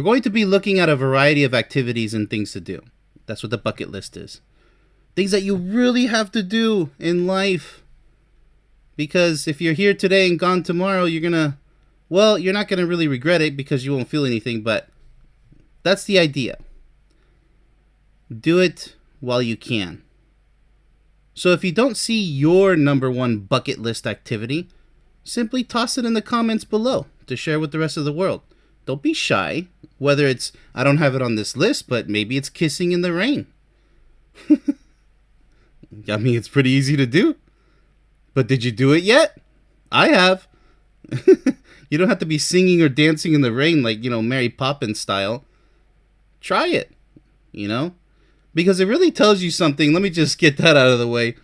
We're going to be looking at a variety of activities and things to do. That's what the bucket list is. Things that you really have to do in life. Because if you're here today and gone tomorrow, you're not going to really regret it because you won't feel anything, but that's the idea. Do it while you can. So if you don't see your number one bucket list activity, simply toss it in the comments below to share with the rest of the world. Don't be shy, whether it's, I don't have it on this list, but maybe it's kissing in the rain. I mean, it's pretty easy to do. But did you do it yet? I have. You don't have to be singing or dancing in the rain like, Mary Poppins style. Try it, because it really tells you something. Let me just get that out of the way.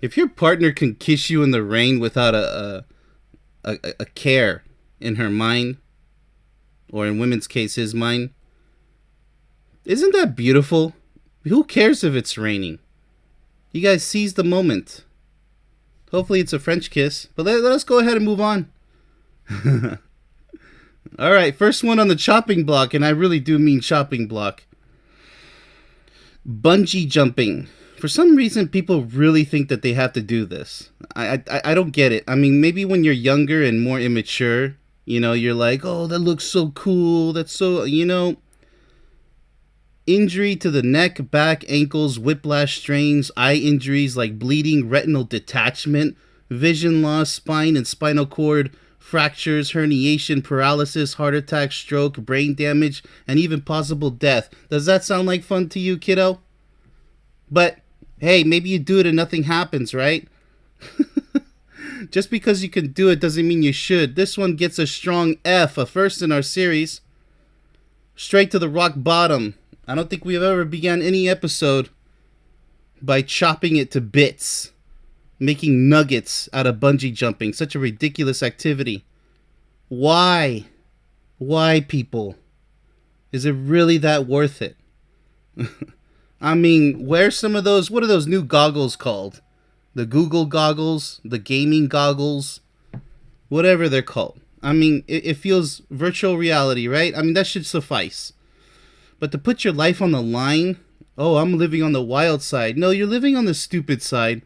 If your partner can kiss you in the rain without a care in her mind, or in women's case, his mind, isn't that beautiful? Who cares if it's raining? You guys seize the moment. Hopefully it's a French kiss, but let us go ahead and move on. All right, first one on the chopping block, and I really do mean chopping block. Bungee jumping. For some reason, people really think that they have to do this. I don't get it. I mean, maybe when you're younger and more immature, you're like, oh, that looks so cool. That's so, Injury to the neck, back, ankles, whiplash strains, eye injuries like bleeding, retinal detachment, vision loss, spine and spinal cord fractures, herniation, paralysis, heart attack, stroke, brain damage, and even possible death. Does that sound like fun to you, kiddo? But, hey, maybe you do it and nothing happens, right? Just because you can do it doesn't mean you should. This one gets a strong F, a first in our series. Straight to the rock bottom. I don't think we've ever began any episode by chopping it to bits. Making nuggets out of bungee jumping. Such a ridiculous activity. Why? Why, people? Is it really that worth it? I mean, wear some of those, what are those new goggles called? The Google goggles, the gaming goggles, whatever they're called. I mean, it feels virtual reality, right? I mean, that should suffice. But to put your life on the line, oh, I'm living on the wild side. No, you're living on the stupid side.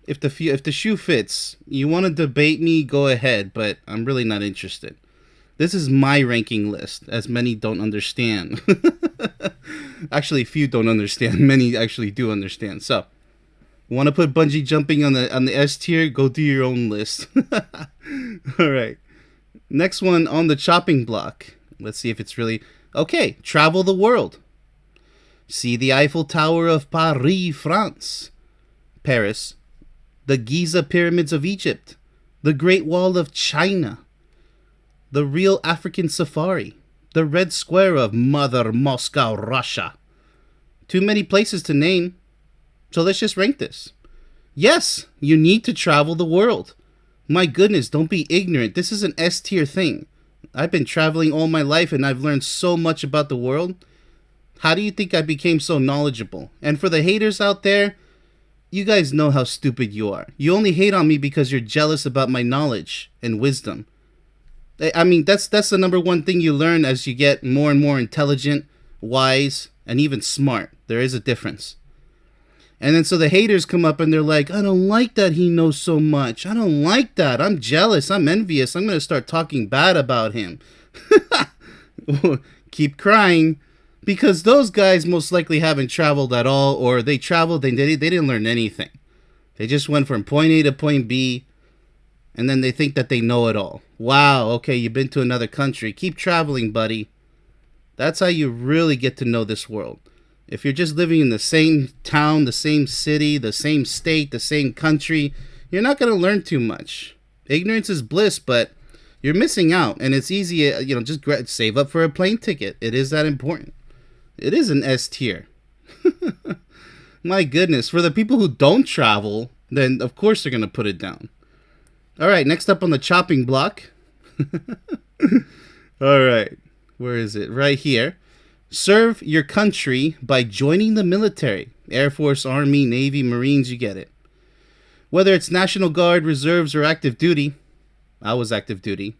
If the shoe fits, you want to debate me, go ahead, but I'm really not interested. This is my ranking list, as many don't understand. Actually, few don't understand. Many actually do understand. So, want to put bungee jumping on the S tier? Go do your own list. All right. Next one on the chopping block. Let's see if it's really... Okay, travel the world. See the Eiffel Tower of Paris, France. Paris. The Giza Pyramids of Egypt. The Great Wall of China. The Real African Safari. The Red Square of Mother Moscow, Russia. Too many places to name. So let's just rank this. Yes, you need to travel the world. My goodness, don't be ignorant. This is an S tier thing. I've been traveling all my life and I've learned so much about the world. How do you think I became so knowledgeable? And for the haters out there, you guys know how stupid you are. You only hate on me because you're jealous about my knowledge and wisdom. I mean, that's the number one thing you learn as you get more and more intelligent, wise, and even smart. There is a difference. And then so the haters come up and they're like, I don't like that he knows so much. I don't like that. I'm jealous. I'm envious. I'm going to start talking bad about him. Keep crying. Because those guys most likely haven't traveled at all, or they traveled and they didn't learn anything. They just went from point A to point B, and then they think that they know it all. Wow, okay, you've been to another country. Keep traveling, buddy. That's how you really get to know this world. If you're just living in the same town, the same city, the same state, the same country, you're not going to learn too much. Ignorance is bliss, but you're missing out, and it's easy, just save up for a plane ticket. It is that important. It is an S tier. My goodness. For the people who don't travel, then of course they're going to put it down. All right, next up on the chopping block. All right. Where is it? Right here. Serve your country by joining the military. Air Force, Army, Navy, Marines, you get it. Whether it's National Guard, Reserves, or active duty. I was active duty.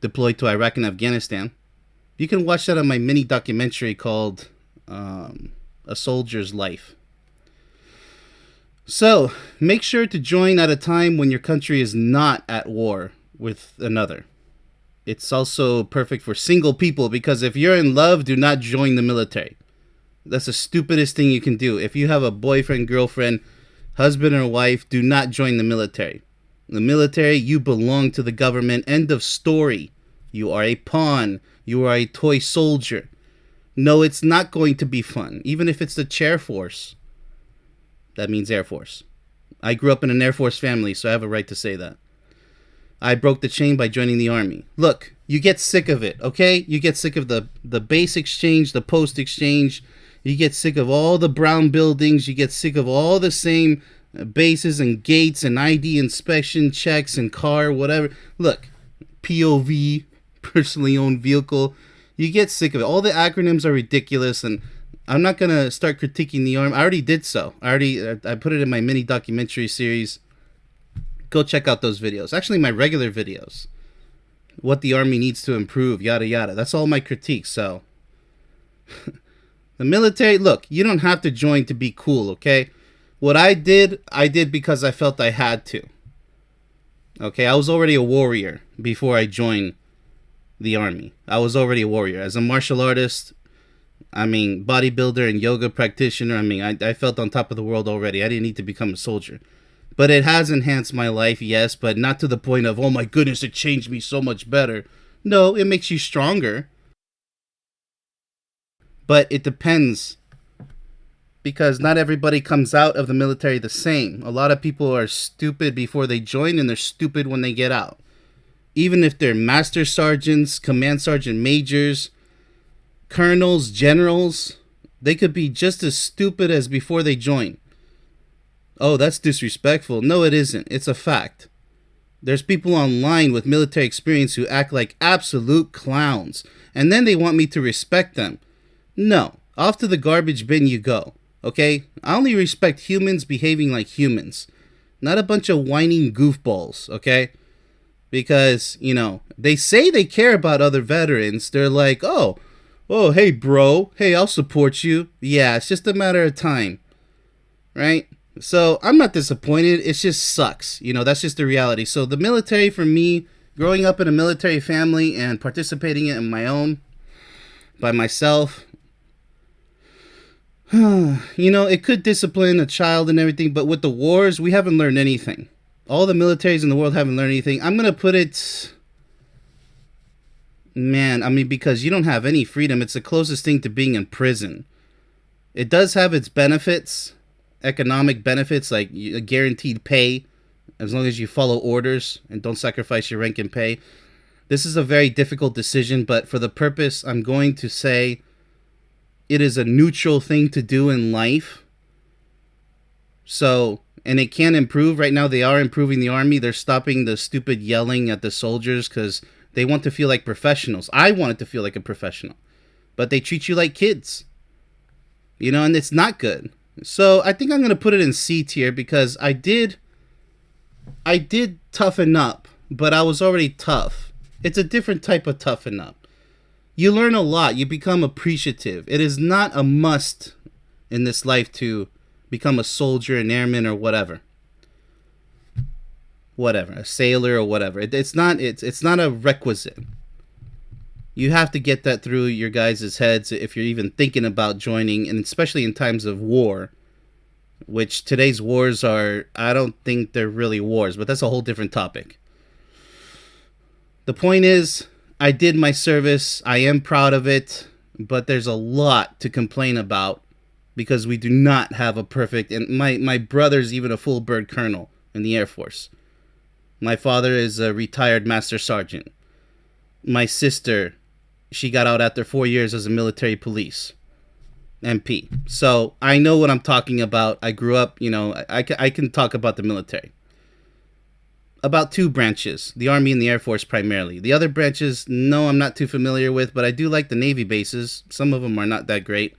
Deployed to Iraq and Afghanistan. You can watch that on my mini documentary called A Soldier's Life. So, make sure to join at a time when your country is not at war with another. It's also perfect for single people because if you're in love, do not join the military. That's the stupidest thing you can do. If you have a boyfriend, girlfriend, husband, or wife, do not join the military. The military, you belong to the government. End of story. You are a pawn. You are a toy soldier. No, it's not going to be fun, even if it's the chair force. That means Air Force. I grew up in an Air Force family, so I have a right to say that. I broke the chain by joining the Army. Look, you get sick of it, okay? You get sick of the base exchange, the post exchange. You get sick of all the brown buildings. You get sick of all the same bases and gates and ID inspection checks and car, whatever. Look, POV, personally owned vehicle. You get sick of it. All the acronyms are ridiculous, and I'm not going to start critiquing the Army. I already did so. I put it in my mini documentary series. Go check out those videos. Actually, my regular videos. What the Army needs to improve, yada, yada. That's all my critiques, so. The military, look, you don't have to join to be cool, okay? What I did because I felt I had to. Okay, I was already a warrior before I joined the Army. I was already a warrior. As a martial artist, bodybuilder and yoga practitioner, I felt on top of the world already. I didn't need to become a soldier. But it has enhanced my life, yes, but not to the point of, oh my goodness, it changed me so much better. No, it makes you stronger. But it depends. Because not everybody comes out of the military the same. A lot of people are stupid before they join, and they're stupid when they get out. Even if they're master sergeants, command sergeant majors, colonels, generals, they could be just as stupid as before they join. Oh, that's disrespectful. No, it isn't. It's a fact. There's people online with military experience who act like absolute clowns, and then they want me to respect them. No, off to the garbage bin you go, okay? I only respect humans behaving like humans, not a bunch of whining goofballs, okay? Because, they say they care about other veterans. They're like, oh, hey, bro. Hey, I'll support you. Yeah, it's just a matter of time, right? So I'm not disappointed. It just sucks. That's just the reality. So the military, for me, growing up in a military family and participating in my own, by myself, it could discipline a child and everything, but with the wars, we haven't learned anything. All the militaries in the world haven't learned anything. I'm going to put it, because you don't have any freedom. It's the closest thing to being in prison. It does have its benefits, economic benefits, like a guaranteed pay, as long as you follow orders and don't sacrifice your rank and pay. This is a very difficult decision, but for the purpose, I'm going to say it is a neutral thing to do in life. So, and it can improve. Right now, they are improving the Army. They're stopping the stupid yelling at the soldiers because they want to feel like professionals. I wanted to feel like a professional. But they treat you like kids. And it's not good. So, I think I'm going to put it in C tier because I did toughen up, but I was already tough. It's a different type of toughen up. You learn a lot. You become appreciative. It is not a must in this life to become a soldier, an airman, or whatever. A sailor or whatever. It's not a requisite. You have to get that through your guys' heads if you're even thinking about joining, and especially in times of war, which today's wars are, I don't think they're really wars, but that's a whole different topic. The point is, I did my service. I am proud of it, but there's a lot to complain about because we do not have a perfect, and my brother's even a full bird colonel in the Air Force. My father is a retired master sergeant. My sister, she got out after 4 years as a military police, MP. So I know what I'm talking about. I grew up, I can talk about the military. About two branches, the Army and the Air Force primarily. The other branches, no, I'm not too familiar with, but I do like the Navy bases. Some of them are not that great.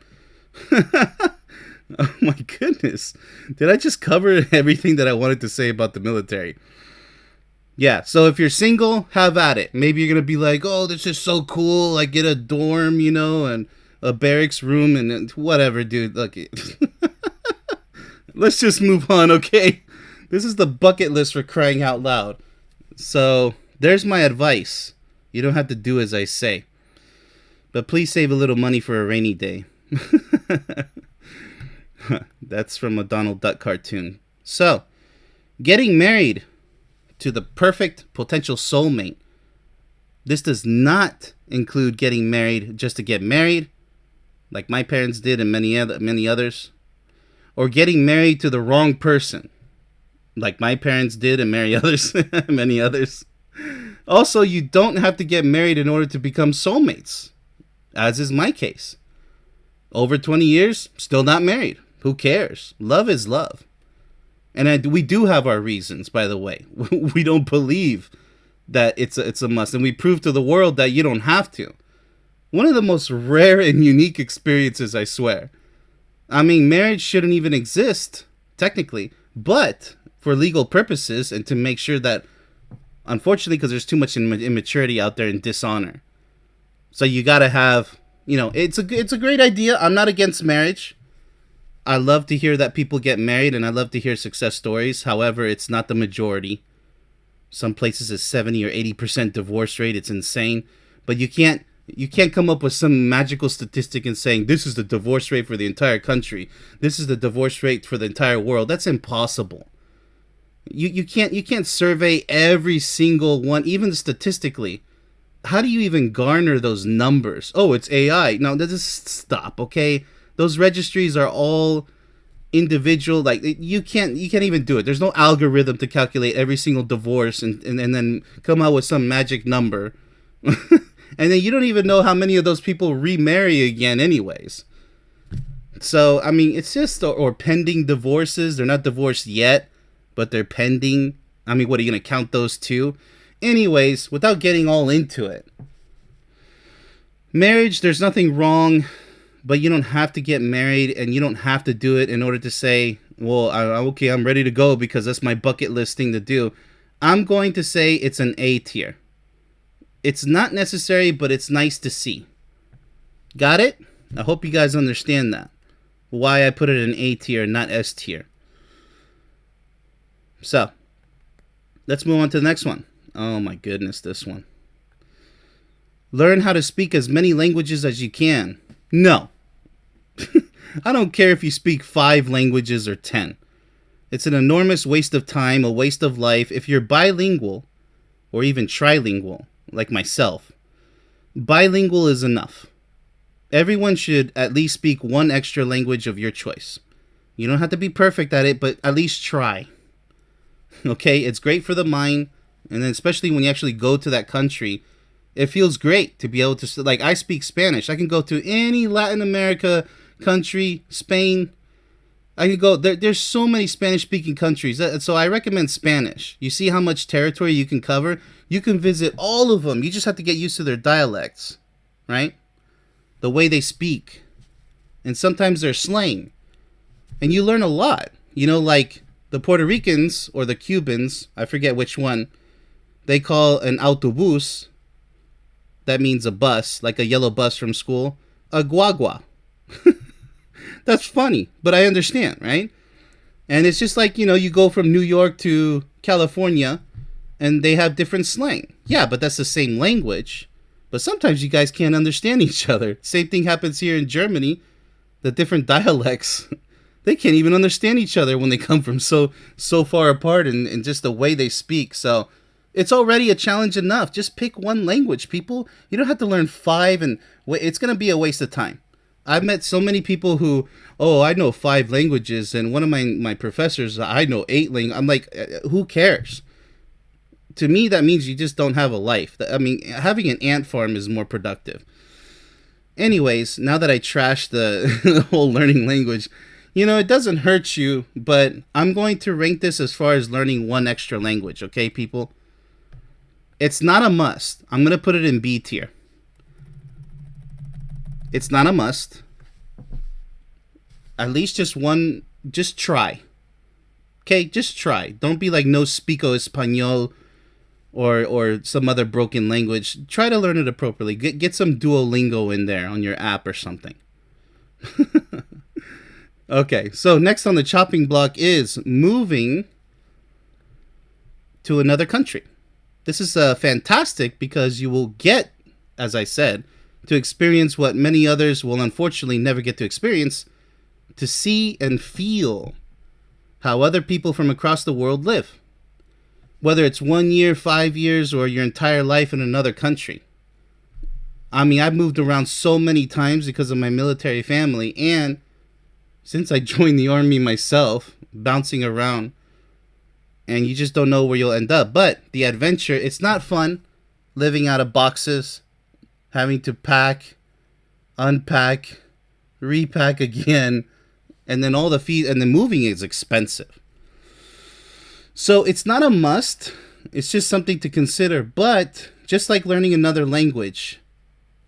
Oh my goodness. Did I just cover everything that I wanted to say about the military? Yeah, so if you're single, have at it. Maybe you're gonna be like, "Oh, this is so cool! I get a dorm, and a barracks room, and whatever, dude." Look, let's just move on, okay? This is the bucket list for crying out loud. So there's my advice. You don't have to do as I say, but please save a little money for a rainy day. That's from a Donald Duck cartoon. So, getting married to the perfect potential soulmate. This does not include getting married just to get married, like my parents did and many others, or getting married to the wrong person, like my parents did and many others. Also, you don't have to get married in order to become soulmates, as is my case. Over 20 years, still not married. Who cares? Love is love. And we do have our reasons, by the way. We don't believe that it's a must. And we prove to the world that you don't have to. One of the most rare and unique experiences, I swear. I mean, marriage shouldn't even exist, technically. But for legal purposes and to make sure that, unfortunately, because there's too much immaturity out there and dishonor. So you got to have, it's a great idea. I'm not against marriage. I love to hear that people get married, and I love to hear success stories. However, it's not the majority. Some places is 70 or 80% divorce rate. It's insane. But you can't come up with some magical statistic and saying this is the divorce rate for the entire country. This is the divorce rate for the entire world. That's impossible. You can't survey every single one, even statistically. How do you even garner those numbers? Oh, it's AI. No, just stop, okay? Those registries are all individual. Like, you can't even do it. There's no algorithm to calculate every single divorce and then come out with some magic number. And then you don't even know how many of those people remarry again anyways. So, I mean, it's just, or pending divorces. They're not divorced yet, but they're pending. I mean, what, are you going to count those too? Anyways, without getting all into it. Marriage, there's nothing wrong. But you don't have to get married, and you don't have to do it in order to say, well, okay, I'm ready to go because that's my bucket list thing to do. I'm going to say it's an A tier. It's not necessary, but it's nice to see. Got it? I hope you guys understand that. Why I put it in A tier, not S tier. So, let's move on to the next one. Oh my goodness, this one. Learn how to speak as many languages as you can. No. I don't care if you speak 5 languages or 10. It's an enormous waste of time, a waste of life. If you're bilingual, or even trilingual, like myself, bilingual is enough. Everyone should at least speak one extra language of your choice. You don't have to be perfect at it, but at least try. Okay, it's great for the mind, and then especially when you actually go to that country, it feels great to be able to, like, I speak Spanish. I can go to any Latin America country, Spain. I can go, there's so many Spanish-speaking countries, so I recommend Spanish. You see how much territory you can cover? You can visit all of them. You just have to get used to their dialects, right? The way they speak. And sometimes their slang. And you learn a lot. Like the Puerto Ricans or the Cubans, I forget which one, they call an autobus, that means a bus, like a yellow bus from school, a guagua. That's funny, but I understand, right? And it's just like, you go from New York to California, and they have different slang. Yeah, but that's the same language. But sometimes you guys can't understand each other. Same thing happens here in Germany. The different dialects, they can't even understand each other when they come from so far apart, and just the way they speak. So it's already a challenge enough. Just pick one language, people. You don't have to learn 5, and it's going to be a waste of time. I've met so many people who, I know 5 languages, and one of my professors, I know 8 languages. I'm like, who cares? To me, that means you just don't have a life. I mean, having an ant farm is more productive. Anyways, now that I trashed the whole learning language, it doesn't hurt you, but I'm going to rank this as far as learning one extra language, okay, people? It's not a must. I'm going to put it in B tier. It's not a must. At least just try. Okay, just try. Don't be like no speako español. or some other broken language, try to learn it appropriately. Get some Duolingo in there on your app or something. Okay, so next on the chopping block is moving to another country. This is fantastic because you will get, as I said, to experience what many others will unfortunately never get to experience, to see and feel how other people from across the world live. Whether it's 1 year, 5 years, or your entire life in another country. I mean, I've moved around so many times because of my military family, and since I joined the army myself, bouncing around, and you just don't know where you'll end up. But the adventure, it's not fun living out of boxes, having to pack, unpack, repack again, and then all the fees, and then moving is expensive. So it's not a must, it's just something to consider. But just like learning another language,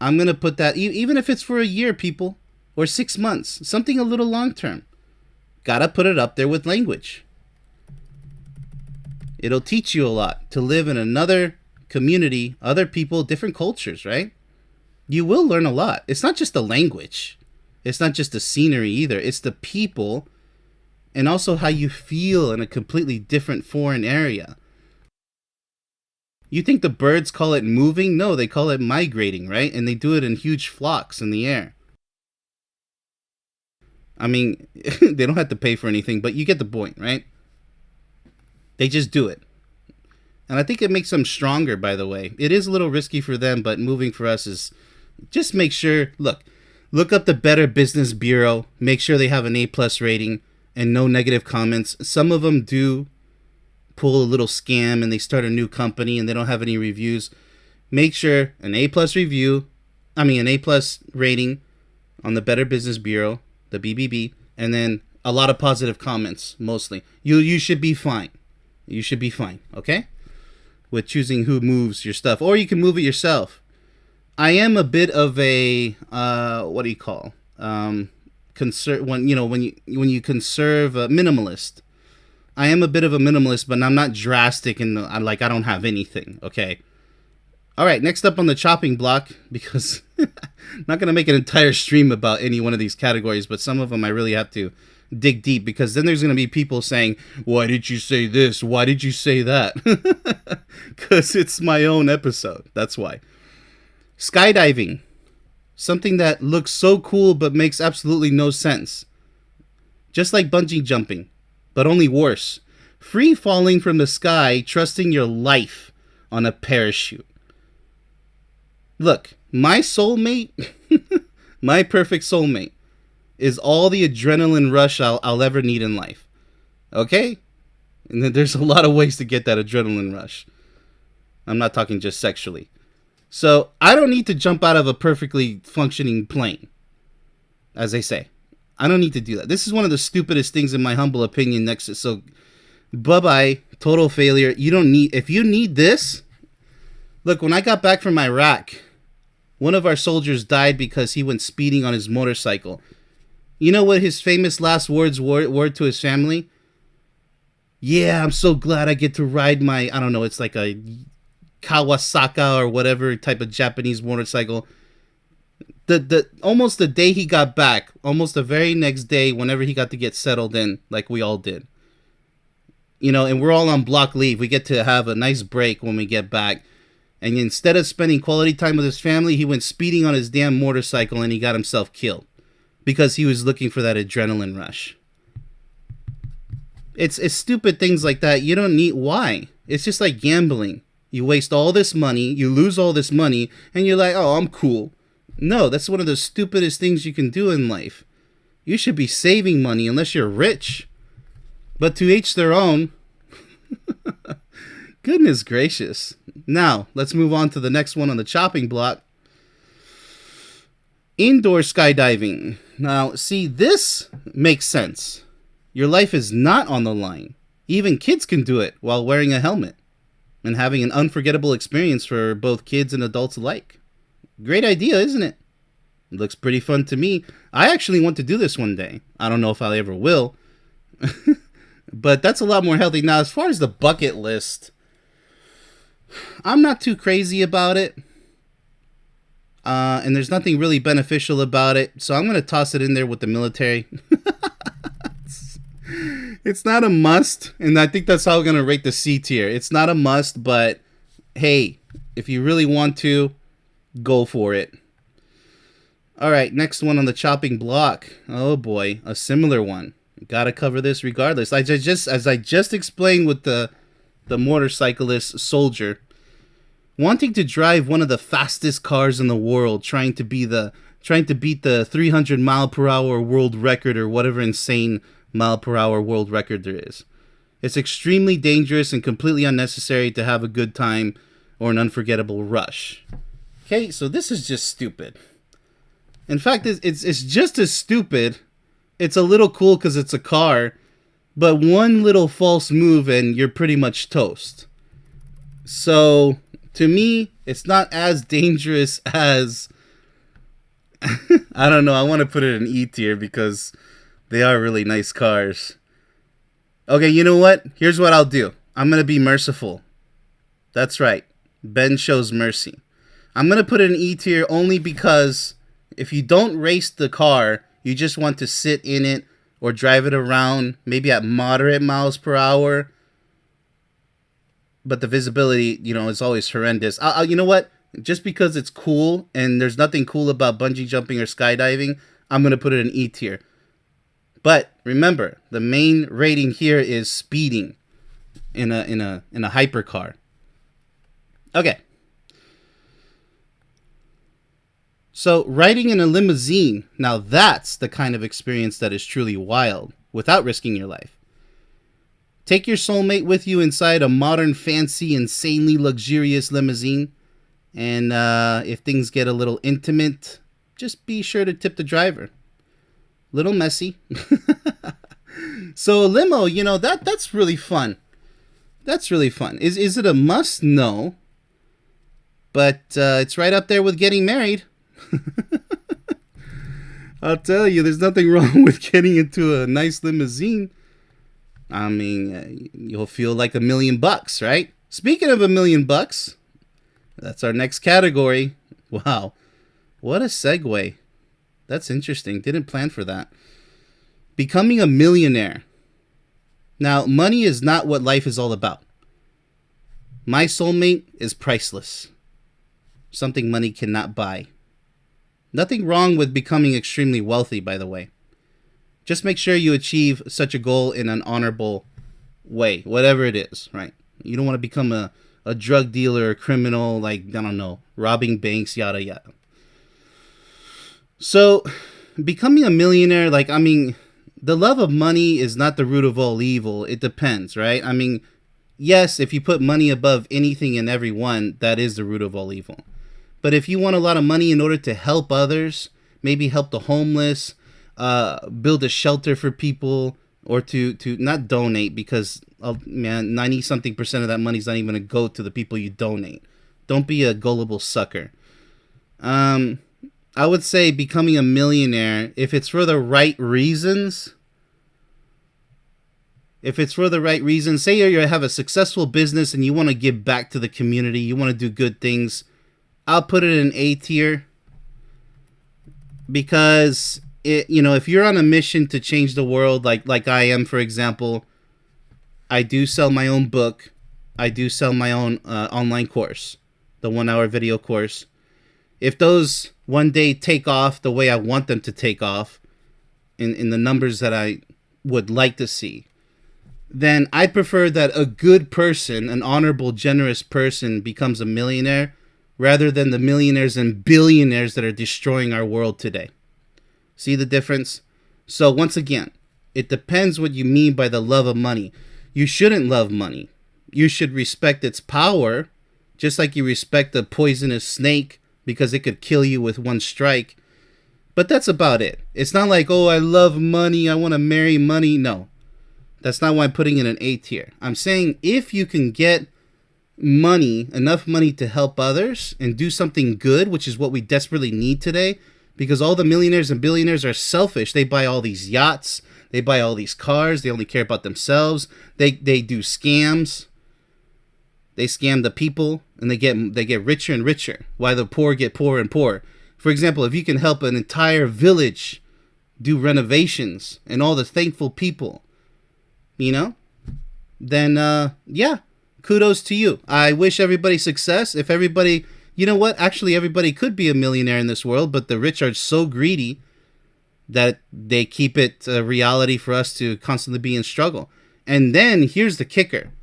I'm going to put that, even if it's for a year, people, or 6 months, something a little long term, gotta put it up there with language. It'll teach you a lot to live in another community, other people, different cultures, right? You will learn a lot. It's not just the language. It's not just the scenery either. It's the people and also how you feel in a completely different foreign area. You think the birds call it moving? No, they call it migrating, right? And they do it in huge flocks in the air. I mean, they don't have to pay for anything, but you get the point, right? They just do it. And I think it makes them stronger, by the way. It is a little risky for them, but moving for us is just make sure, look up the Better Business Bureau. Make sure they have an A+ rating and no negative comments. Some of them do pull a little scam and they start a new company and they don't have any reviews. Make sure an A+ an A+ rating on the Better Business Bureau, the BBB, and then a lot of positive comments, mostly. You should be fine. You should be fine, okay? With choosing who moves your stuff. Or you can move it yourself. I am a bit of a, what do you call? When you conserve, minimalist. I am a bit of a minimalist, but I'm not drastic and I don't have anything, okay? All right, next up on the chopping block, because I'm not going to make an entire stream about any one of these categories, but some of them I really have to dig deep, because then there's going to be people saying, why did you say this? Why did you say that? Because it's my own episode. That's why. Skydiving. Something that looks so cool but makes absolutely no sense. Just like bungee jumping, but only worse. Free falling from the sky, trusting your life on a parachute. Look, my soulmate, my perfect soulmate, is all the adrenaline rush I'll ever need in life. Okay? And then there's a lot of ways to get that adrenaline rush. I'm not talking just sexually. So I don't need to jump out of a perfectly functioning plane, as they say. I don't need to do that. This is one of the stupidest things in my humble opinion. So bye-bye, total failure. If you need this, look, when I got back from Iraq, one of our soldiers died because he went speeding on his motorcycle. You know what his famous last words were to his family? Yeah, I'm so glad I get to ride my, I don't know, it's like a Kawasaki or whatever type of Japanese motorcycle. Almost the day he got back, almost the very next day, whenever he got to get settled in, like we all did. And we're all on block leave. We get to have a nice break when we get back. And instead of spending quality time with his family, he went speeding on his damn motorcycle and he got himself killed. Because he was looking for that adrenaline rush. It's stupid things like that. You don't need, why? It's just like gambling. You waste all this money, you lose all this money, and you're like, oh, I'm cool. No, that's one of the stupidest things you can do in life. You should be saving money unless you're rich. But to each their own. Goodness gracious. Now, let's move on to the next one on the chopping block. Indoor skydiving. Now, see, this makes sense. Your life is not on the line. Even kids can do it while wearing a helmet and having an unforgettable experience for both kids and adults alike. Great idea, isn't it? It looks pretty fun to me. I actually want to do this one day. I don't know if I ever will. But that's a lot more healthy. Now, as far as the bucket list, I'm not too crazy about it. And there's nothing really beneficial about it. So I'm going to toss it in there with the military. It's not a must. And I think that's how we're going to rate the C tier. It's not a must, but hey, if you really want to, go for it. All right, next one on the chopping block. Oh boy, a similar one. Gotta cover this regardless. As I just explained with the motorcyclist soldier, wanting to drive one of the fastest cars in the world, trying to beat the 300 mile per hour world record or whatever insane mile per hour world record there is. It's extremely dangerous and completely unnecessary to have a good time or an unforgettable rush. Okay, so this is just stupid. In fact, it's just as stupid. It's a little cool because it's a car, but one little false move and you're pretty much toast. So, to me, it's not as dangerous as... I don't know, I want to put it in E tier because they are really nice cars. Okay, you know what? Here's what I'll do. I'm going to be merciful. That's right. Ben shows mercy. I'm going to put it in E tier only because... if you don't race the car, you just want to sit in it or drive it around, maybe at moderate miles per hour. But the visibility, is always horrendous. You know what? Just because it's cool and there's nothing cool about bungee jumping or skydiving, I'm going to put it in E tier. But remember, the main rating here is speeding in a hypercar. Okay. So, riding in a limousine, now that's the kind of experience that is truly wild, without risking your life. Take your soulmate with you inside a modern, fancy, insanely luxurious limousine, and if things get a little intimate, just be sure to tip the driver. Little messy. So, a limo, that's really fun. That's really fun. Is it a must? No. But it's right up there with getting married. I'll tell you, there's nothing wrong with getting into a nice limousine. I mean, you'll feel like $1 million, right? Speaking of $1 million, that's our next category. Wow, what a segue. That's interesting. Didn't plan for that. Becoming a millionaire. Now, money is not what life is all about. My soulmate is priceless. Something money cannot buy. Nothing wrong with becoming extremely wealthy, by the way. Just make sure you achieve such a goal in an honorable way, whatever it is, right? You don't want to become a drug dealer, a criminal, like, I don't know, robbing banks, yada, yada. So, becoming a millionaire, the love of money is not the root of all evil. It depends, right? I mean, yes, if you put money above anything and everyone, that is the root of all evil. But if you want a lot of money in order to help others, maybe help the homeless, build a shelter for people, or to not donate because, 90-something% of that money is not even going to go to the people you donate. Don't be a gullible sucker. I would say becoming a millionaire, if it's for the right reasons, say you have a successful business and you want to give back to the community, you want to do good things, I'll put it in A tier because if you're on a mission to change the world, like I am, for example, I do sell my own book. I do sell my own online course, the 1-hour video course. If those one day take off the way I want them to take off, in the numbers that I would like to see, then I prefer that a good person, an honorable, generous person, becomes a millionaire rather than the millionaires and billionaires that are destroying our world today. See the difference? So once again, it depends what you mean by the love of money. You shouldn't love money. You should respect its power, just like you respect a poisonous snake because it could kill you with one strike. But that's about it. It's not like, oh, I love money, I want to marry money. No, that's not why I'm putting it in A tier. I'm saying if you can get enough money to help others and do something good, which is what we desperately need today, because all the millionaires and billionaires are selfish. They buy all these yachts, they buy all these cars, they only care about themselves, they do scams, They scam the people, and they get richer and richer, while the poor get poorer and poorer. For example, if you can help an entire village do renovations and all the thankful people, then yeah, kudos to you. I wish everybody success. If everybody, actually everybody could be a millionaire in this world, but the rich are so greedy that they keep it a reality for us to constantly be in struggle. And then here's the kicker.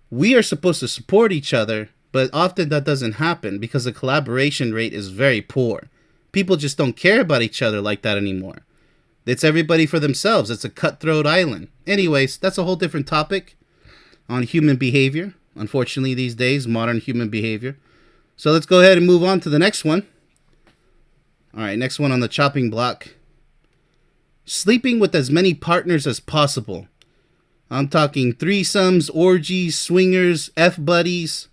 We are supposed to support each other, but often that doesn't happen because the collaboration rate is very poor. People just don't care about each other like that anymore. It's everybody for themselves. It's a cutthroat island. Anyways, that's a whole different topic on human behavior. Unfortunately, these days, modern human behavior. So let's go ahead and move on to the next one. All right, next one on the chopping block. Sleeping with as many partners as possible. I'm talking threesomes, orgies, swingers, F-buddies,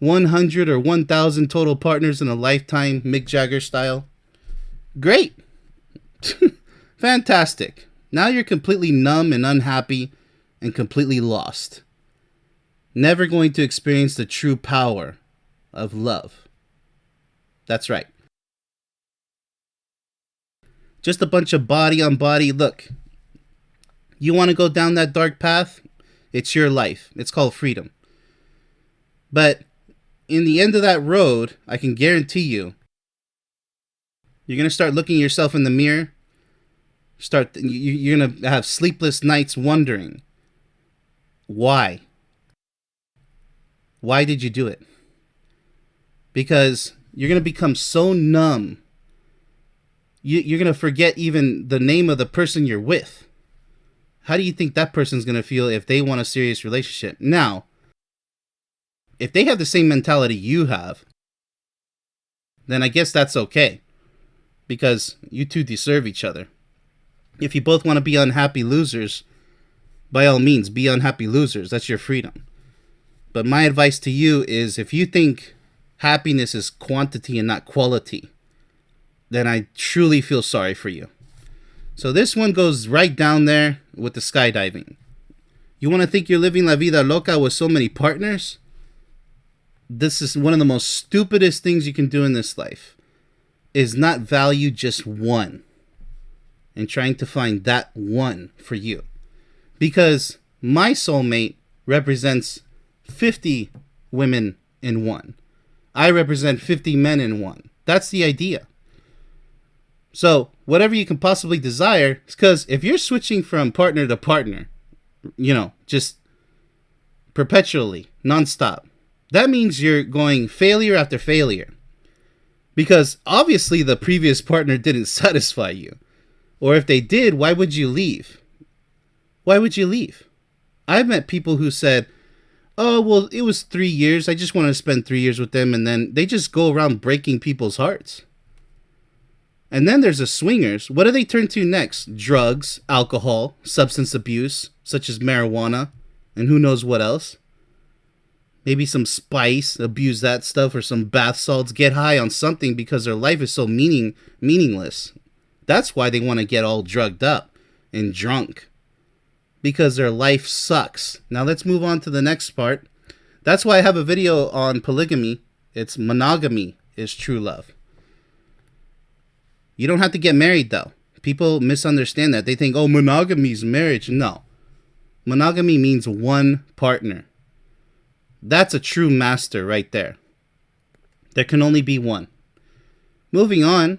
100 or 1,000 total partners in a lifetime, Mick Jagger style. Great. Fantastic. Now you're completely numb and unhappy and completely lost. Never going to experience the true power of love. That's right. Just a bunch of body on body. Look. You want to go down that dark path? It's your life. It's called freedom. But in the end of that road, I can guarantee you, you're going to start looking yourself in the mirror. You're going to have sleepless nights wondering, why? Why did you do it? Because you're going to become so numb. You're going to forget even the name of the person you're with. How do you think that person's going to feel if they want a serious relationship? Now, if they have the same mentality you have, then I guess that's okay. Because you two deserve each other. If you both want to be unhappy losers, by all means, be unhappy losers. That's your freedom. But my advice to you is, if you think happiness is quantity and not quality, then I truly feel sorry for you. So this one goes right down there with the skydiving. You want to think you're living la vida loca with so many partners? This is one of the most stupidest things you can do in this life, is not value just one and trying to find that one for you. Because my soulmate represents 50 women in one. I represent 50 men in one. That's the idea. So whatever you can possibly desire, because if you're switching from partner to partner, just perpetually, nonstop, that means you're going failure after failure. Because obviously the previous partner didn't satisfy you. Or if they did, why would you leave? Why would you leave? I've met people who said, oh, well, it was 3 years. I just wanted to spend 3 years with them. And then they just go around breaking people's hearts. And then there's the swingers. What do they turn to next? Drugs, alcohol, substance abuse, such as marijuana, and who knows what else. Maybe some spice, abuse that stuff, or some bath salts, get high on something because their life is so meaningless. That's why they want to get all drugged up and drunk. Because their life sucks. Now let's move on to the next part. That's why I have a video on polygamy. It's monogamy is true love. You don't have to get married, though. People misunderstand that. They think, oh, monogamy is marriage. No. Monogamy means one partner. That's a true master right there. There can only be one. Moving on.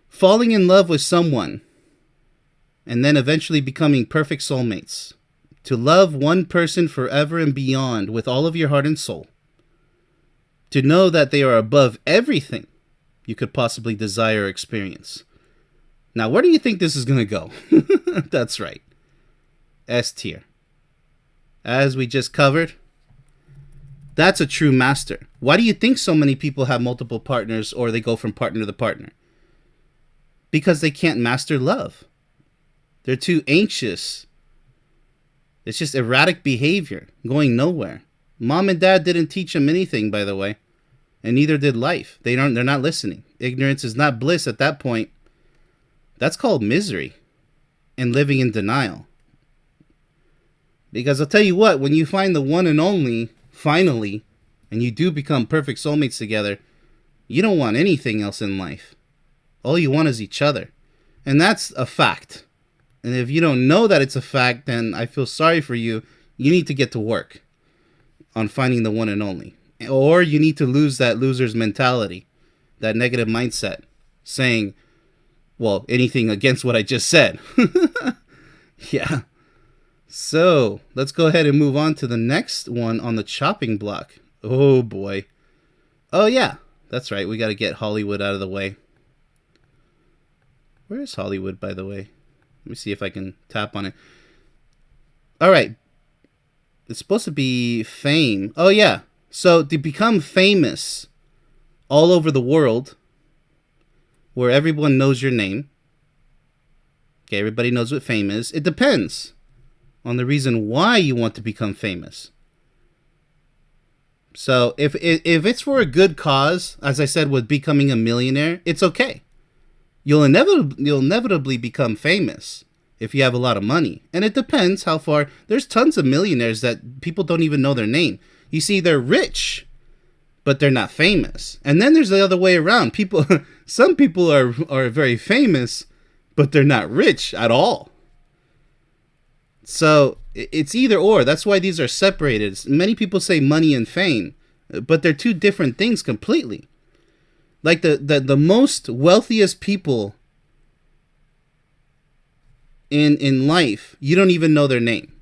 Falling in love with someone and then eventually becoming perfect soulmates. To love one person forever and beyond with all of your heart and soul. To know that they are above everything you could possibly desire or experience. Now, where do you think this is going to go? That's right. S tier. As we just covered, that's a true master. Why do you think so many people have multiple partners or they go from partner to partner? Because they can't master love. They're too anxious. It's just erratic behavior, going nowhere. Mom and dad didn't teach them anything, by the way. And neither did life. They're not listening. Ignorance is not bliss at that point. That's called misery and living in denial. Because I'll tell you what, when you find the one and only, finally, and you do become perfect soulmates together, you don't want anything else in life. All you want is each other. And that's a fact. And if you don't know that it's a fact, then I feel sorry for you. You need to get to work on finding the one and only. Or you need to lose that loser's mentality, that negative mindset, saying, well, anything against what I just said. Yeah. So, let's go ahead and move on to the next one on the chopping block. Oh, boy. Oh, yeah. That's right. We got to get Hollywood out of the way. Where is Hollywood, by the way? Let me see if I can tap on it. All right. It's supposed to be fame. Oh, yeah. So, to become famous all over the world, where everyone knows your name. Okay, everybody knows what fame is. It depends on the reason why you want to become famous. So if it's for a good cause, as I said, with becoming a millionaire, it's okay. You'll inevitably become famous if you have a lot of money. And it depends how far. There's tons of millionaires that people don't even know their name. You see, they're rich, but they're not famous. And then there's the other way around. Some people are very famous, but they're not rich at all. So it's either or. That's why these are separated. Many people say money and fame, but they're two different things completely. Like the most wealthiest people in life, you don't even know their name.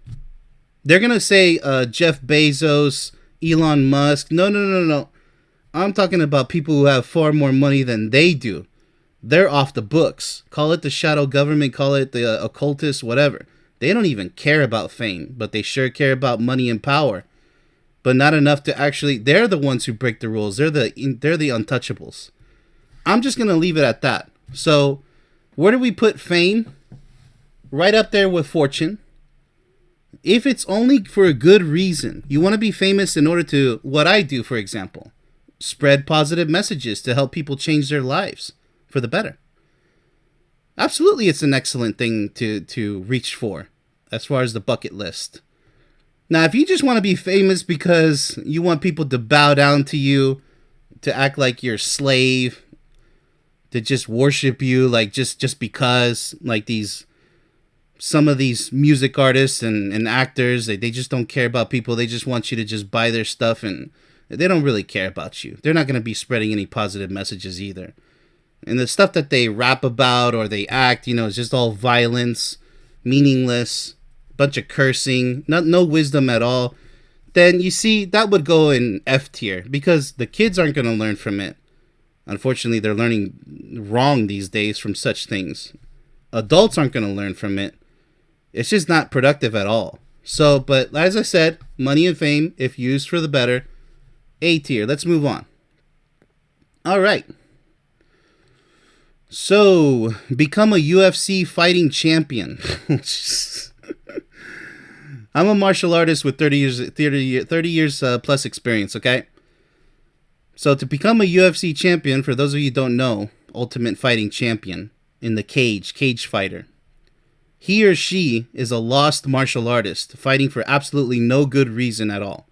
They're going to say Jeff Bezos, Elon Musk. No. I'm talking about people who have far more money than they do. They're off the books. Call it the shadow government, call it the occultists, whatever. They don't even care about fame, but they sure care about money and power. But not enough to actually, they're the ones who break the rules. They're the untouchables. I'm just going to leave it at that. So, where do we put fame? Right up there with fortune. If it's only for a good reason, you want to be famous in order to, what I do, for example, spread positive messages to help people change their lives for the better. Absolutely, it's an excellent thing to reach for as far as the bucket list. Now, if you just want to be famous because you want people to bow down to you, to act like you're a slave, to just worship you, like just because, like some of these music artists and actors, they just don't care about people. They just want you to just buy their stuff, and they don't really care about you. They're not going to be spreading any positive messages either. And the stuff that they rap about or they act, is just all violence, meaningless, bunch of cursing, no wisdom at all. Then you see, that would go in F tier because the kids aren't going to learn from it. Unfortunately, they're learning wrong these days from such things. Adults aren't going to learn from it. It's just not productive at all. So, but as I said, money and fame, if used for the better, A tier. Let's move on. All right. So, become a UFC fighting champion. I'm a martial artist with 30 years plus experience, okay? So, to become a UFC champion, for those of you who don't know, Ultimate Fighting Champion in the cage fighter. He or she is a lost martial artist fighting for absolutely no good reason at all.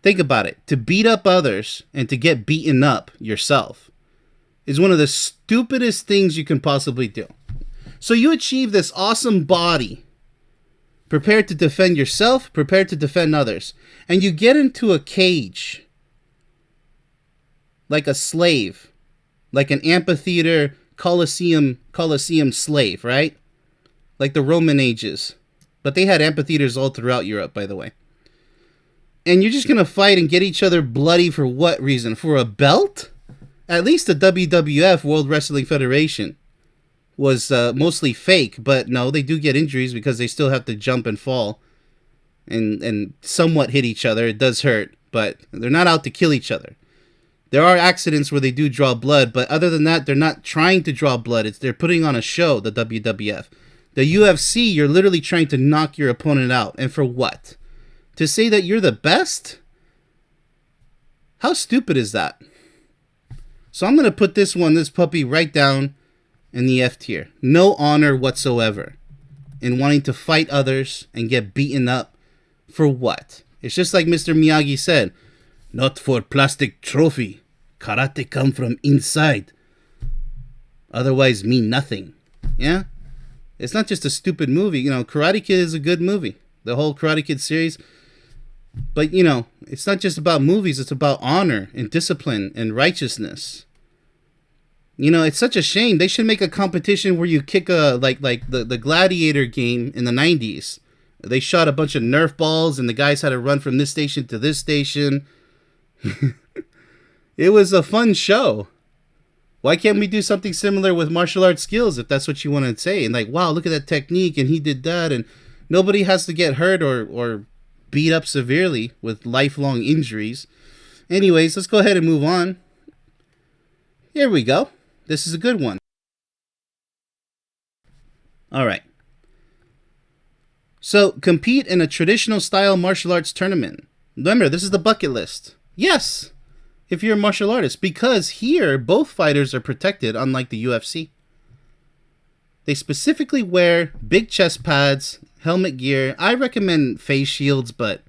Think about it. To beat up others and to get beaten up yourself is one of the stupidest things you can possibly do. So you achieve this awesome body, prepared to defend yourself, prepared to defend others, and you get into a cage like a slave, like an amphitheater Colosseum slave, right? Like the Roman ages. But they had amphitheaters all throughout Europe, by the way. And you're just going to fight and get each other bloody for what reason? For a belt? At least the WWF, World Wrestling Federation, was mostly fake. But no, they do get injuries because they still have to jump and fall and somewhat hit each other. It does hurt, but they're not out to kill each other. There are accidents where they do draw blood, but other than that, they're not trying to draw blood. They're putting on a show, the WWF. The UFC, you're literally trying to knock your opponent out. And for what? To say that you're the best? How stupid is that? So I'm going to put this puppy right down in the F tier. No honor whatsoever. in wanting to fight others and get beaten up for what? It's just like Mr. Miyagi said, not for plastic trophy. Karate come from inside. Otherwise mean nothing. Yeah? It's not just a stupid movie. You know, Karate Kid is a good movie. The whole Karate Kid series. But, you know, it's not just about movies. It's about honor and discipline and righteousness. You know, it's such a shame. They should make a competition where you kick like the Gladiator game in the 90s. They shot a bunch of Nerf balls and the guys had to run from this station to this station. It was a fun show. Why can't we do something similar with martial arts skills if that's what you want to say? And like, wow, look at that technique and he did that. And nobody has to get hurt or beat up severely with lifelong injuries. Anyways, let's go ahead and move on. Here we go. This is a good one. All right. So, compete in a traditional style martial arts tournament. Remember, this is the bucket list. Yes, if you're a martial artist, because here both fighters are protected, unlike the UFC. They specifically wear big chest pads, helmet gear. I recommend face shields, but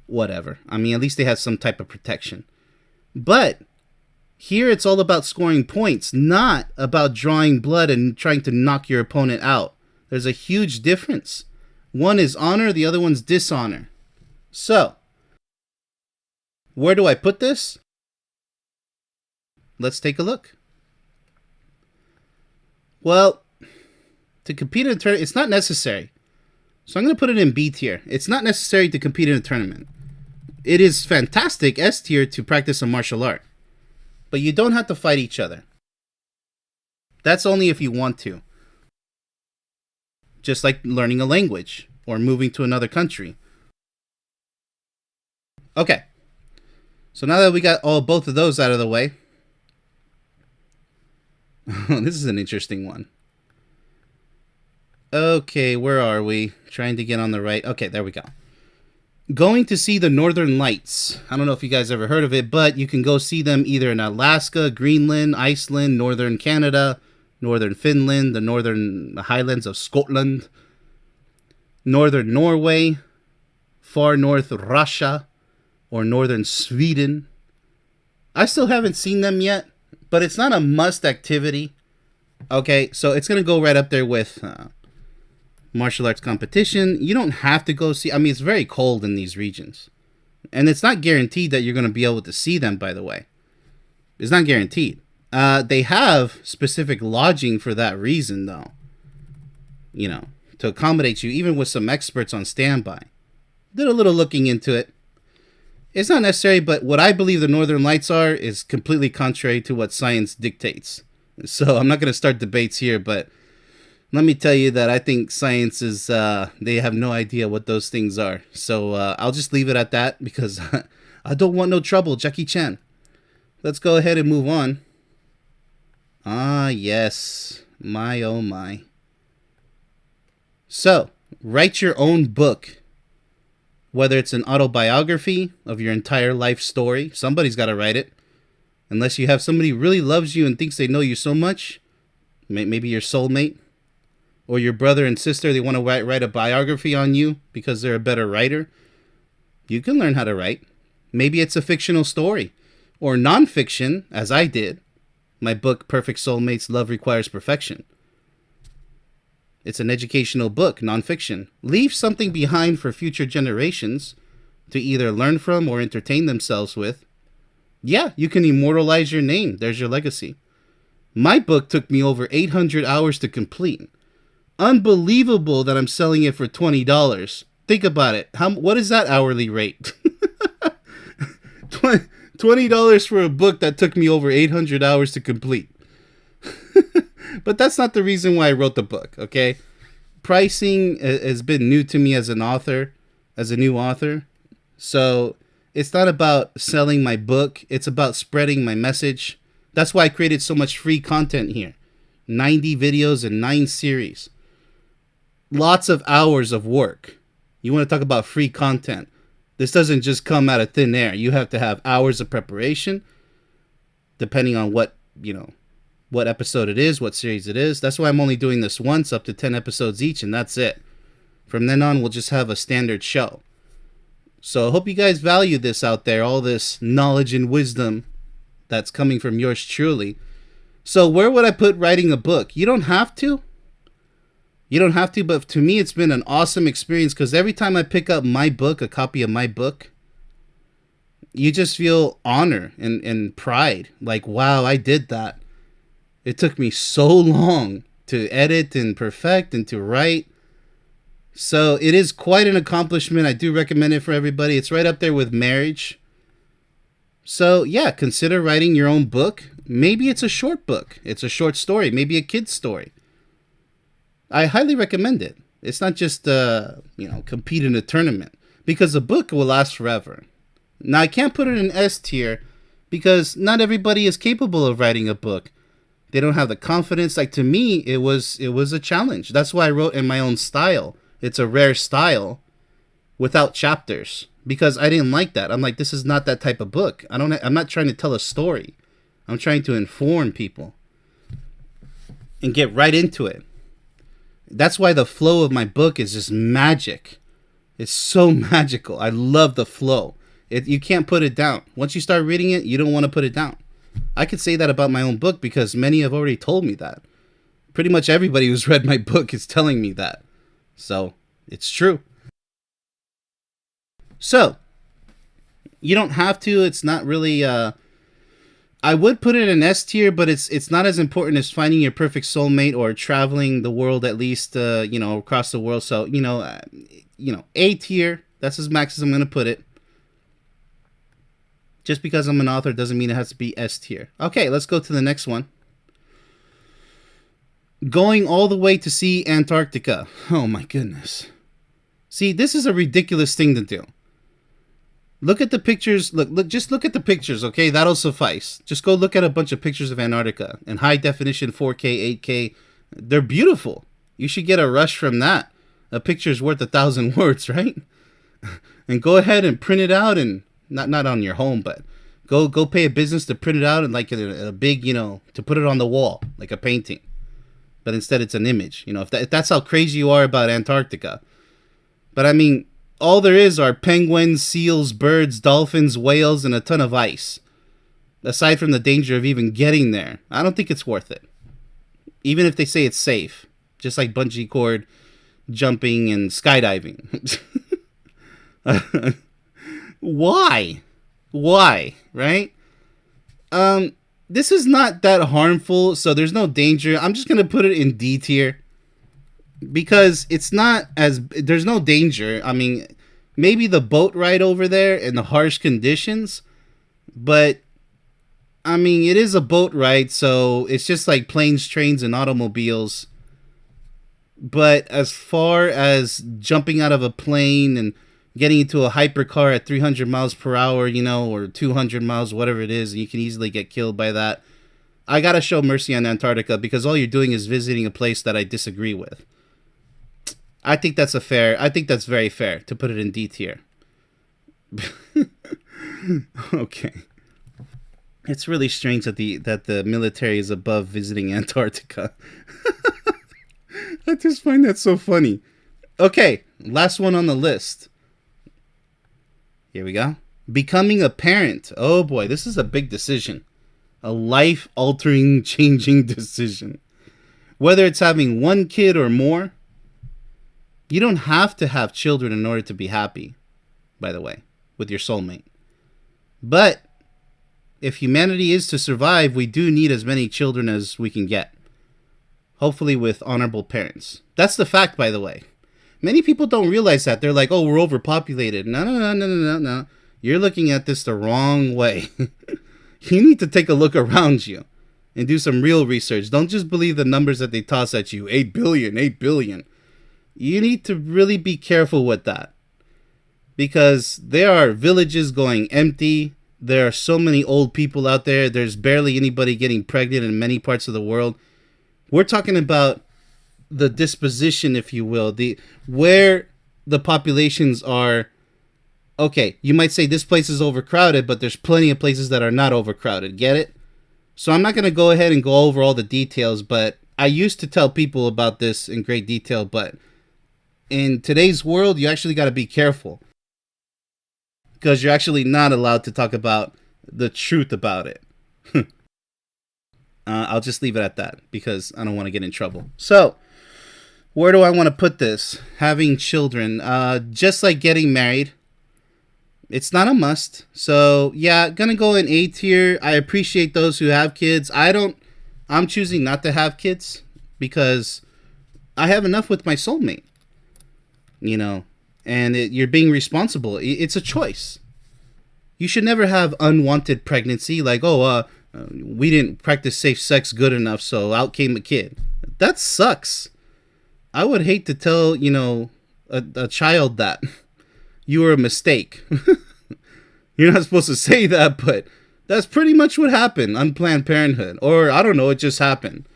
whatever. I mean, at least they have some type of protection. But here it's all about scoring points, not about drawing blood and trying to knock your opponent out. There's a huge difference. One is honor, the other one's dishonor. So, where do I put this? Let's take a look. Well, to compete in a tournament, it's not necessary. So I'm going to put it in B tier. It's not necessary to compete in a tournament. It is fantastic, S tier, to practice a martial art. But you don't have to fight each other. That's only if you want to. Just like learning a language or moving to another country. Okay. So now that we got both of those out of the way. This is an interesting one. Okay, where are we? Trying to get on the right. Okay, there we go. Going to see the Northern Lights. I don't know if you guys ever heard of it, but you can go see them either in Alaska, Greenland, Iceland, Northern Canada, Northern Finland, the Northern Highlands of Scotland, Northern Norway, far north Russia, or Northern Sweden. I still haven't seen them yet, but it's not a must activity. Okay, so it's going to go right up there with martial arts competition. You don't have to go see. I mean, it's very cold in these regions. And it's not guaranteed that you're going to be able to see them, by the way. It's not guaranteed. They have specific lodging for that reason, though. You know, to accommodate you, even with some experts on standby. Did a little looking into it. It's not necessary, but what I believe the Northern Lights are is completely contrary to what science dictates. So I'm not going to start debates here, but let me tell you that I think science is, they have no idea what those things are. So I'll just leave it at that because I don't want no trouble, Jackie Chan. Let's go ahead and move on. Ah, yes. My, oh my. So, write your own book. Whether it's an autobiography of your entire life story, somebody's got to write it. Unless you have somebody who really loves you and thinks they know you so much, maybe your soulmate, or your brother and sister, they want to write a biography on you because they're a better writer. You can learn how to write. Maybe it's a fictional story, or nonfiction, as I did. My book, Perfect Soulmates, Love Requires Perfection. It's an educational book, nonfiction. Leave something behind for future generations to either learn from or entertain themselves with. Yeah, you can immortalize your name. There's your legacy. My book took me over 800 hours to complete. Unbelievable that I'm selling it for $20. Think about it. What is that hourly rate? $20 for a book that took me over 800 hours to complete. But that's not the reason why I wrote the book, okay? Pricing has been new to me as an author, as a new author. So it's not about selling my book. It's about spreading my message. That's why I created so much free content here. 90 videos and 9 series. Lots of hours of work. You want to talk about free content. This doesn't just come out of thin air. You have to have hours of preparation, depending on what, what episode it is, what series it is. That's why I'm only doing this once, up to 10 episodes each, and that's it. From then on, we'll just have a standard show. So I hope you guys value this out there, all this knowledge and wisdom that's coming from yours truly. So where would I put writing a book? You don't have to. You don't have to, but to me, it's been an awesome experience because every time I pick up my book, a copy of my book, you just feel honor and pride. Like, wow, I did that. It took me so long to edit and perfect and to write. So it is quite an accomplishment. I do recommend it for everybody. It's right up there with marriage. So yeah, consider writing your own book. Maybe it's a short book. It's a short story. Maybe a kid's story. I highly recommend it. It's not just, compete in a tournament. Because a book will last forever. Now, I can't put it in S tier because not everybody is capable of writing a book. They don't have the confidence. Like, to me, it was a challenge. That's why I wrote in my own style. It's a rare style without chapters because I didn't like that. I'm like, this is not that type of book. I'm not trying to tell a story. I'm trying to inform people and get right into it. That's why the flow of my book is just magic. It's so magical. I love the flow. You can't put it down. Once you start reading it, you don't want to put it down. I could say that about my own book because many have already told me that. Pretty much everybody who's read my book is telling me that. So, it's true. So, you don't have to. It's not really... I would put it in S tier, but it's not as important as finding your perfect soulmate or traveling the world at least, across the world. So, A tier. That's as max as I'm going to put it. Just because I'm an author doesn't mean it has to be S tier. Okay, let's go to the next one. Going all the way to see Antarctica. Oh my goodness. See, this is a ridiculous thing to do. Look at the pictures. Just look at the pictures, okay? That'll suffice. Just go look at a bunch of pictures of Antarctica in high definition 4K, 8K. They're beautiful. You should get a rush from that. A picture's worth 1,000 words, right? And go ahead and print it out, and not on your home, but go pay a business to print it out and like a big, to put it on the wall like a painting. But instead it's an image. If that's how crazy you are about Antarctica. But I mean, all there is are penguins, seals, birds, dolphins, whales, and a ton of ice. Aside from the danger of even getting there, I don't think it's worth it. Even if they say it's safe. Just like bungee cord jumping and skydiving. Why? Right? This is not that harmful, so there's no danger. I'm just going to put it in D tier. Because there's no danger. I mean, maybe the boat ride over there and the harsh conditions, but I mean, it is a boat ride, so it's just like planes, trains, and automobiles. But as far as jumping out of a plane and getting into a hypercar at 300 miles per hour, or 200 miles, whatever it is, you can easily get killed by that. I gotta show mercy on Antarctica because all you're doing is visiting a place that I disagree with. I think that's very fair to put it in D tier. Okay. It's really strange that the military is above visiting Antarctica. I just find that so funny. Okay, last one on the list. Here we go. Becoming a parent. Oh boy, this is a big decision. A life-altering, changing decision. Whether it's having one kid or more, you don't have to have children in order to be happy, by the way, with your soulmate. But if humanity is to survive, we do need as many children as we can get. Hopefully with honorable parents. That's the fact, by the way. Many people don't realize that. They're like, oh, we're overpopulated. No. You're looking at this the wrong way. You need to take a look around you and do some real research. Don't just believe the numbers that they toss at you. 8 billion, 8 billion. You need to really be careful with that. Because there are villages going empty. There are so many old people out there. There's barely anybody getting pregnant in many parts of the world. We're talking about the disposition, if you will, where the populations are. Okay, you might say this place is overcrowded, but there's plenty of places that are not overcrowded. Get it? So I'm not going to go ahead and go over all the details, but I used to tell people about this in great detail, but in today's world, you actually got to be careful because you're actually not allowed to talk about the truth about it. I'll just leave it at that because I don't want to get in trouble. So, where do I want to put this? Having children, just like getting married, it's not a must. So, yeah, gonna go in A tier. I appreciate those who have kids. I'm choosing not to have kids because I have enough with my soulmate, you know, and you're being responsible. It's a choice. You should never have unwanted pregnancy, like, we didn't practice safe sex good enough, so out came a kid. That sucks. I would hate to tell, a child that you were a mistake. You're not supposed to say that, but that's pretty much what happened. Unplanned parenthood. Or, I don't know, it just happened.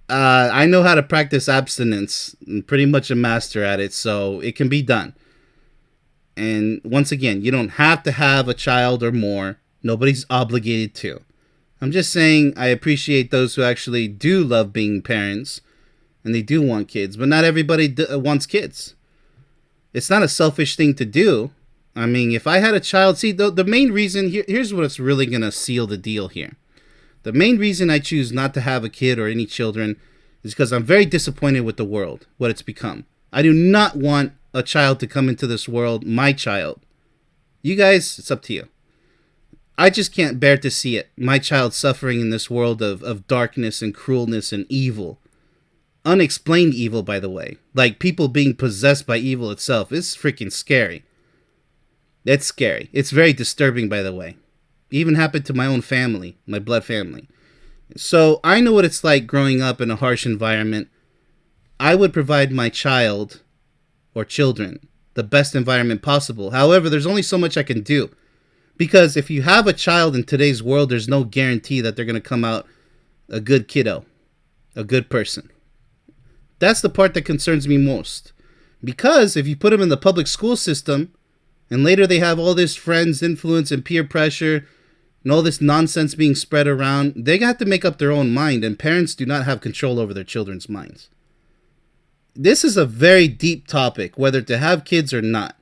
I know how to practice abstinence. I'm pretty much a master at it, so it can be done. And once again, you don't have to have a child or more. Nobody's obligated to. I'm just saying I appreciate those who actually do love being parents and they do want kids, but not everybody wants kids. It's not a selfish thing to do. I mean, if I had a child, see, the main reason, here's what's really going to seal the deal here. The main reason I choose not to have a kid or any children is because I'm very disappointed with the world, what it's become. I do not want a child to come into this world, my child. You guys, it's up to you. I just can't bear to see it. My child suffering in this world of darkness and cruelness and evil. Unexplained evil, by the way. Like people being possessed by evil itself. It's freaking scary. It's scary. It's very disturbing, by the way. It even happened to my own family, my blood family. So I know what it's like growing up in a harsh environment. I would provide my child or children the best environment possible. However, there's only so much I can do. Because if you have a child in today's world, there's no guarantee that they're going to come out a good kiddo, a good person. That's the part that concerns me most. Because if you put them in the public school system, and later they have all this friends, influence, and peer pressure, and all this nonsense being spread around, they have to make up their own mind, and parents do not have control over their children's minds. This is a very deep topic, whether to have kids or not.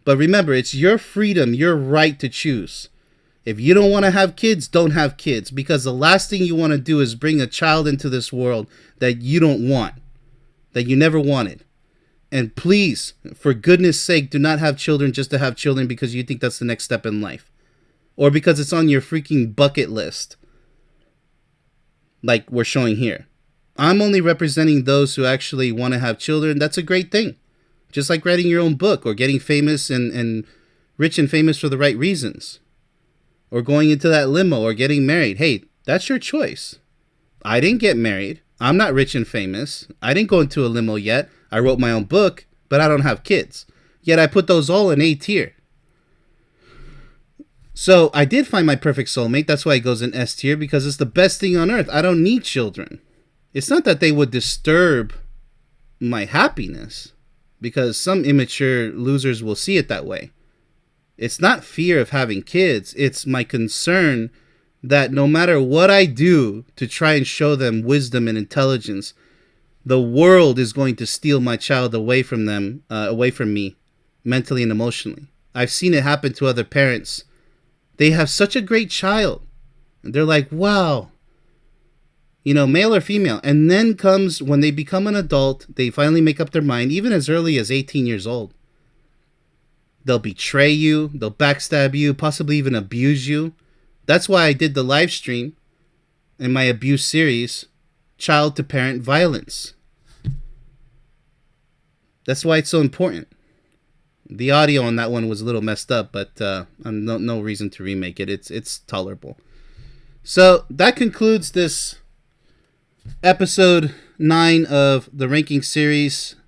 But remember, it's your freedom, your right to choose. If you don't want to have kids, don't have kids. Because the last thing you want to do is bring a child into this world that you don't want, that you never wanted. And please, for goodness sake, do not have children just to have children because you think that's the next step in life. Or because it's on your freaking bucket list. Like we're showing here. I'm only representing those who actually want to have children. That's a great thing. Just like writing your own book or getting famous and rich and famous for the right reasons. Or going into that limo or getting married. Hey, that's your choice. I didn't get married. I'm not rich and famous. I didn't go into a limo yet. I wrote my own book, but I don't have kids. Yet I put those all in A tier. So I did find my perfect soulmate. That's why it goes in S tier, because it's the best thing on earth. I don't need children. It's not that they would disturb my happiness, because some immature losers will see it that way. It's not fear of having kids. It's my concern that no matter what I do to try and show them wisdom and intelligence, the world is going to steal my child away from them, away from me, mentally and emotionally. I've seen it happen to other parents. They have such a great child. And they're like, wow, male or female. And then comes when they become an adult, they finally make up their mind, even as early as 18 years old. They'll betray you, they'll backstab you, possibly even abuse you. That's why I did the live stream in my abuse series, Child to Parent Violence. That's why it's so important. The audio on that one was a little messed up, but no reason to remake it. It's tolerable. So that concludes this episode 9 of the ranking series.